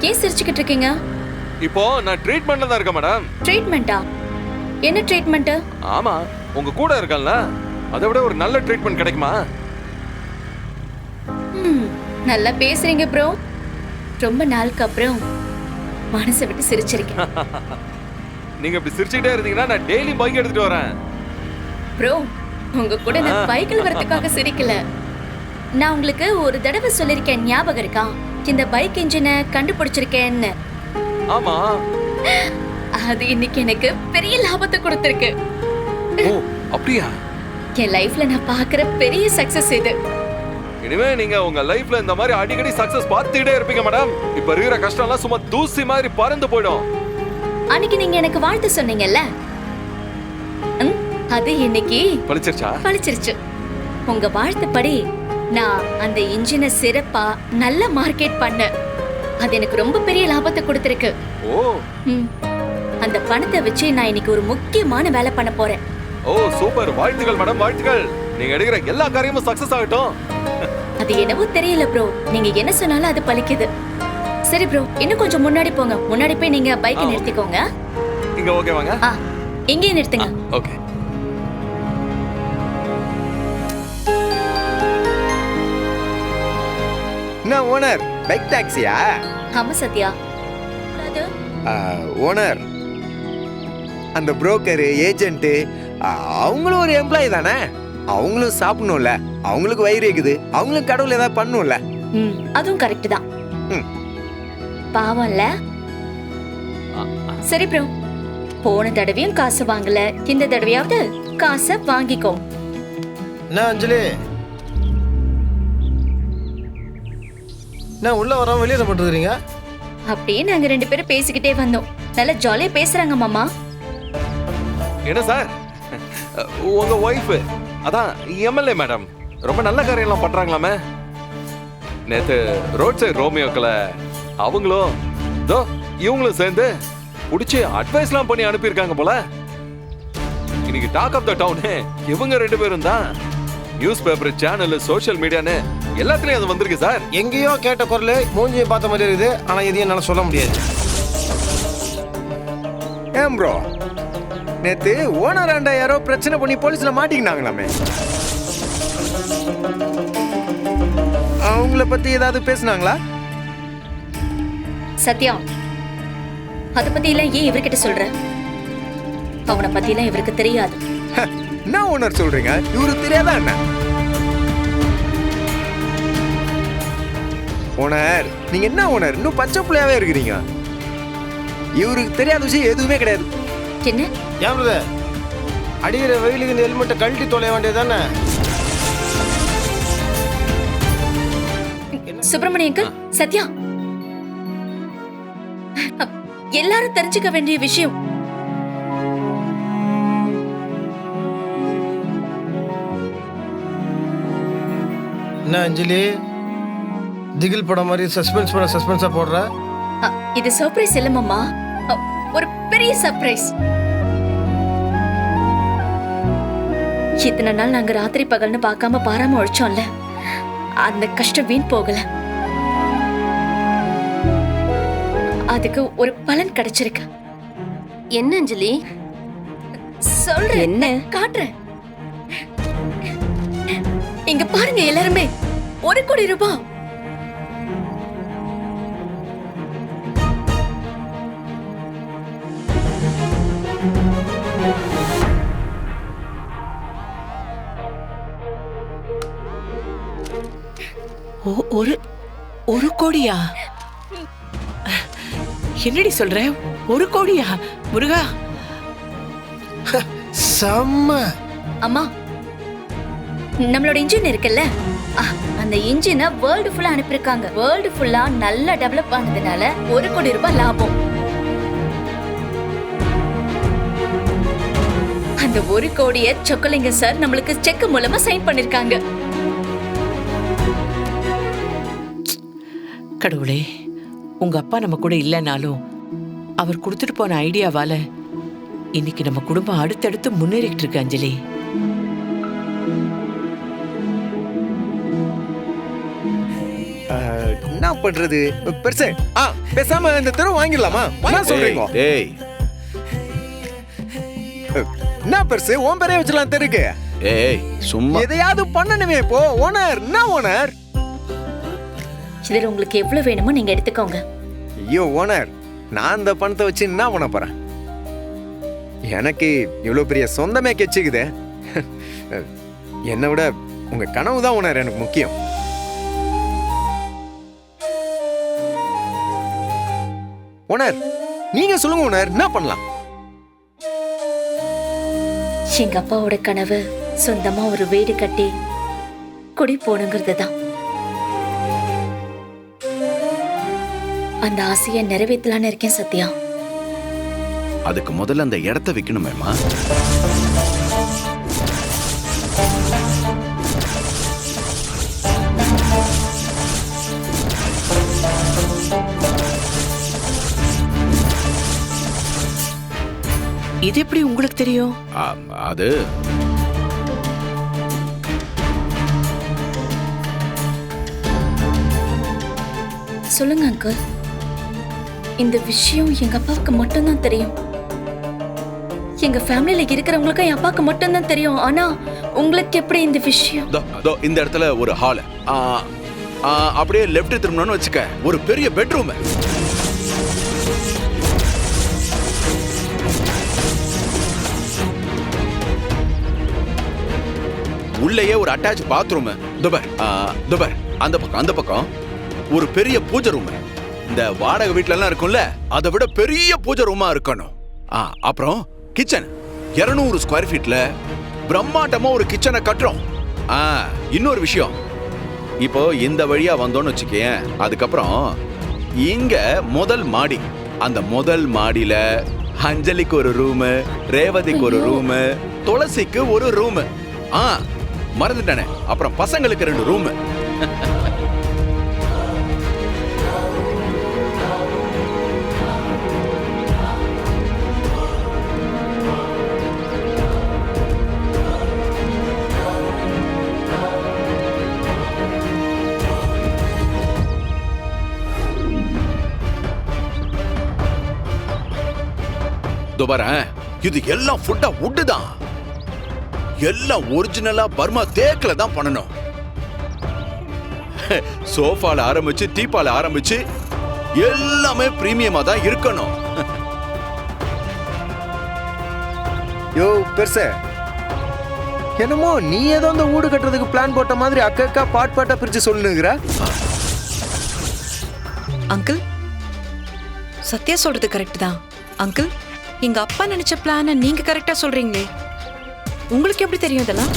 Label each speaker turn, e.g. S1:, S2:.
S1: ஏன் சிரிச்சுக்கிட்டு இருக்கீங்க?
S2: இப்போ நான் ட்ரீட்மெண்ட்ல தான் இருக்கேன் மேடம்.
S1: ட்ரீட்மெண்டா? என்ன ட்ரீட்மெண்ட்?
S2: ஆமா, உங்க கூட இருக்கேன்ல, அதை விட ஒரு நல்ல ட்ரீட்மெண்ட் கிடைக்குமா?
S1: நல்லா பேசுறீங்க ப்ரோ. ரொம்ப நாளுக்கு அப்புறம் மனசை விட்டு சிரிச்சிருக்கேன்.
S2: நீங்க இப்படி சிரிச்சுக்கிட்டே இருந்தீங்கன்னா நான் டெய்லி பைக் எடுத்துட்டு வரேன்.
S1: ப்ரோ, உங்க கூட நான் பைக்கில் வரதுக்காக சிரிக்கல. நான் உங்களுக்கு ஒரு தடவை சொல்லிருக்கேன், ஞாபகம் இருக்கா? இந்த பைக் இன்ஜினை கண்டுபிடிச்சிருக்கேன்னு.
S2: ஆமா.
S1: அது இன்னைக்கு எனக்கு பெரிய லாபத்தை கொடுத்திருக்கு.
S2: ஓ, அப்படியா?
S1: என் லைஃப்ல நான் பாக்குற பெரிய சக்சஸ் இது.
S2: இனிமே நீங்க உங்க லைஃப்ல இந்த மாதிரி அடிக்கடி சக்சஸ் பார்த்துக்கிட்டே இருப்பீங்க மேடம். இப்ப இருக்கிற கஷ்டம் எல்லாம் சும்மா தூசி மாதிரி பறந்து போயிடும்.
S1: அன்னைக்கு நீங்க எனக்கு வாழ்த்து சொன்னீங்கல்ல, அது இன்னைக்கு பழிச்சிருச்சு. உங்க வாழ்த்துப்படி நான் அந்த இன்ஜினை சிறப்பா நல்ல மார்க்கெட் பண்ண. அது எனக்கு ரொம்ப பெரிய லாபத்தை கொடுத்திருக்கு.
S2: ஓ.
S1: அந்த பணத்தை வச்சு நான் இன்னைக்கு ஒரு முக்கியமான வேலை பண்ண போறேன்.
S2: ஓ சூப்பர், வாழ்த்துக்கள் மேடம், வாழ்த்துக்கள். நீங்க எடுக்கிற எல்லா காரியமும் சக்சஸ் ஆகட்டும்.
S1: அது என்னவோ தெரியல ப்ரோ, நீங்க என்ன சொன்னாலும் அது பலிக்குது. சரி ப்ரோ, இன்னும் கொஞ்சம் முன்னாடி போங்க. முன்னாடி போய் நீங்க பைக்கை நிறுத்திக்கோங்க.
S2: இங்க ஓகே வாங்க.
S1: இங்கே நிறுத்துங்க.
S2: ஓகே.
S3: நான் ஓனர், பைக் டாக்ஸியா?
S1: ஆமா சத்யா.
S3: ஓனர், அந்த புரோக்கர் ஏஜென்ட் அவங்களும் ஒரு எம்ப்ளாயி தானே. அவங்களும் சாப்பிடணும்ல, அவங்களுக்கு வயிறு இருக்குது, அவங்களும் கடவுள் ஏதாவது பண்ணும்ல.
S1: அதுவும் கரெக்ட் தான். பாவம்ல. சரி ப்ரோ, போன தடவையும் காசு வாங்கல, இந்த தடவையாவது காசை வாங்கிக்கோ.
S4: என்ன அஞ்சலி, நான் உள்ள வரோம், வெளியே பண்றீங்க?
S1: அப்படியே நாங்க ரெண்டு பேரும் பேசிக்கிட்டே வந்தோம். நல்லா ஜாலியா பேசுறாங்க மாமா.
S2: என்ன சார், உங்க ஒய்ஃப் அதான் எம்எல்ஏ மேடம் ரொம்ப நல்ல காரியம்லாம் பண்றாங்களாமே. நேத்து ரோட் சைடு ரோமியோக்கள அவங்களும் இவங்களும் சேர்ந்து புடிச்சு அட்வைஸ்லாம் பண்ணி அனுப்பியிருக்காங்க போல. இன்னைக்கு டாக் ஆஃப் த டவுன் இவங்க ரெண்டு பேரும் தான். நியூஸ் பேப்பர், சேனல், சோஷியல் மீடியான்னு எல்லாத்துலயும் அது வந்திருக்கு சார்.
S4: எங்கேயோ கேட்ட குரல் மூஞ்சியை பார்த்த மாதிரி இருக்குது, ஆனா எதையும் என்னால சொல்ல முடியாது.
S3: ஏன் ப்ரோ, நேத்து ஓனர் ஆண்டா யாரோ பிரச்சனை பண்ணி போலீஸ்ல மாட்டிக்கினாங்களாமே. அவங்கள பத்தி ஏதாவது பேசுனாங்களா?
S1: சத்யா, அத பத்தி எல்லாம் ஏன் இவர்கிட்ட சொல்ற? அவனை பத்தி எல்லாம் இவருக்கு தெரியாது.
S3: என்ன ஓனர் சொல்றீங்க? இவருக்கு தெரியாதா என்ன? ஓனர், நீங்க என்ன ஓனர் இன்னும் பச்சை பிள்ளையாவே இருக்கிறீங்க? இவருக்கு தெரியாத விஷயம் எதுவுமே கிடையாது.
S1: என்ன
S4: ஏன் பிரதர், அடிக்கிற வெயிலுக்கு இந்த ஹெல்மெட்டை கழட்டி தொலைய வேண்டியதானே?
S1: சுப்பிரமணியன், சத்யா, எல்லாரும் தெரிஞ்சுக்க வேண்டிய விஷயம்.
S4: என்ன அஞ்சலி, திகில் படம் மாதிரி சஸ்பென்ஸ் பண்ண சஸ்பென்ஸா போடுற?
S1: இது சர்ப்ரைஸ் இல்ல மாமா, ஒரு பெரிய சர்ப்ரைஸ். இத்தனை நாள் நாங்க ராத்திரி பகல்னு பார்க்காம பாராம உழைச்சோம்ல, அந்த கஷ்டம் வீண் போகல. அதுக்கு ஒரு பலன் கிடைச்சிருக்கு.
S5: என்ன அஞ்சலி?
S1: சொல்றேன், என்ன காட்டுறேன். இங்க பாருங்க எல்லாருமே, 1 கோடி ரூபாய்.
S6: ஒரு கோடியா? என்னடி சொல்ற? 1 கோடியா முருகா?
S4: செம்ம.
S1: அம்மா, நம்மளோட இன்ஜின் இருக்குல்ல, அந்த இன்ஜினை வேர்ல்டு ஃபுல்லா அனுப்பியிருக்காங்க. வேர்ல்டு ஃபுல்லா நல்லா டெவலப் ஆனதுனால 1 கோடி ரூபாய் லாபம். அந்த 1 கோடிய சொக்கலிங்க சார் நம்மளுக்கு செக் மூலமா சைன் பண்ணிருக்காங்க.
S6: கடவுளே, உங்க அப்பா நம்ம கூட இல்லைனாலும் அவர் கொடுத்துட்டு போன ஐடியாவால இன்னைக்கு நம்ம குடும்பம் அடுத்தடுத்து முன்னேறிட்டு இருக்கு. அஞ்சலி,
S3: என்ன பண்றது பெருசு பேசாம இந்த தெரு வாங்கிடலாமா என்ன சொல்றீங்க
S7: டேய்
S3: என்ன பெருசு உன் பேரே வச்சிடலாம் தெருக்கு
S7: ஏய் சும்மா
S3: எதையாவது பண்ணணுமே இப்போ ஓனர் என்ன ஓனர்
S1: இதுல உங்களுக்கு எவ்வளவு வேணுமோ நீங்க எடுத்துக்கோங்க.
S3: ஐயோ ஓனர் நான் அந்த பணத்தை வச்சு என்ன பண்ண போறேன் எனக்கு இவ்வளவு பெரிய சொந்தமே கெச்சுக்குதே என்னை விட உங்க கனவு தான் ஓனர் எனக்கு முக்கியம். ஓனர் நீங்க சொல்லுங்க ஓனர் என்ன பண்ணலாம்
S1: எங்க அப்பாவோட கனவு சொந்தமா ஒரு வீடு கட்டி குடி போனுங்கிறது தான். அந்த ஆசையை நிறைவேற்றலான்னு இருக்கேன் சத்யா.
S7: அதுக்கு முதல்ல அந்த இடத்த விக்கணுமேமா.
S6: இது எப்படி உங்களுக்கு தெரியும்?
S7: அது
S1: சொல்லுங்க அங்கிள். இந்த விஷயம் எங்க அப்பாவுக்கு மட்டும்தான் தெரியும். எங்க ஃபேமிலில இருக்கிறவங்களுக்கு என் அப்பாவுக்கு மட்டும்தான் தெரியும். ஆனா உங்களுக்கு எப்படி இந்த விஷயம்?
S7: இந்த இடத்துல ஒரு ஹால், அப்படியே லெஃப்ட் திரும்பணும்னு வச்சுக்க ஒரு பெரிய பெட்ரூம், உள்ளேயே ஒரு அட்டாச் பாத்ரூம், துபர் அந்த பக்கம் ஒரு பெரிய பூஜை ரூம். இந்த வாடகை வீட்ல எல்லாம் இருக்கும்ல அதை விட பெரிய பூஜை ரூமா இருக்கணும். அப்புறம் கிச்சன் 200 ஸ்கொயர் ஃபீட்ல பிரம்மாண்டமா ஒரு கிச்சனை கட்டுறோம். இன்னொரு விஷயம், இப்போ இந்த வழியா வந்தோம்னு வச்சுக்கேன், அதுக்கப்புறம் இங்க முதல் மாடி, அந்த முதல் மாடியில அஞ்சலிக்கு ஒரு ரூம், ரேவதிக்கு ஒரு ரூம், துளசிக்கு ஒரு ரூம், மறந்துட்டானே அப்புறம் பசங்களுக்கு 2 ரூம். இது எல்லாம் ஃபுட்டா வுட்டு தான், எல்லாம் ஒரிஜினலா பர்மா தேக்குல தான் பண்ணணும். சோஃபால ஆரம்பிச்சு டீப்பால ஆரம்பிச்சு எல்லாமே பிரீமியமா தான் இருக்கணும்.
S3: யோ பெருசு என்னமோ நீ ஏதோ அந்த வீடு கட்டுறதுக்கு பிளான் போட்ட மாதிரி அக்கா பாட்டா பிரிச்சு சொல்லுங்கிற.
S8: அங்கிள் சத்யா சொல்றது கரெக்ட் தான். அங்கிள் எங்க அப்பா நினைச்ச பிளான நீங்க கரெக்டா சொல்றீங்களே, உங்களுக்கு எப்படி தெரியும் இதெல்லாம்?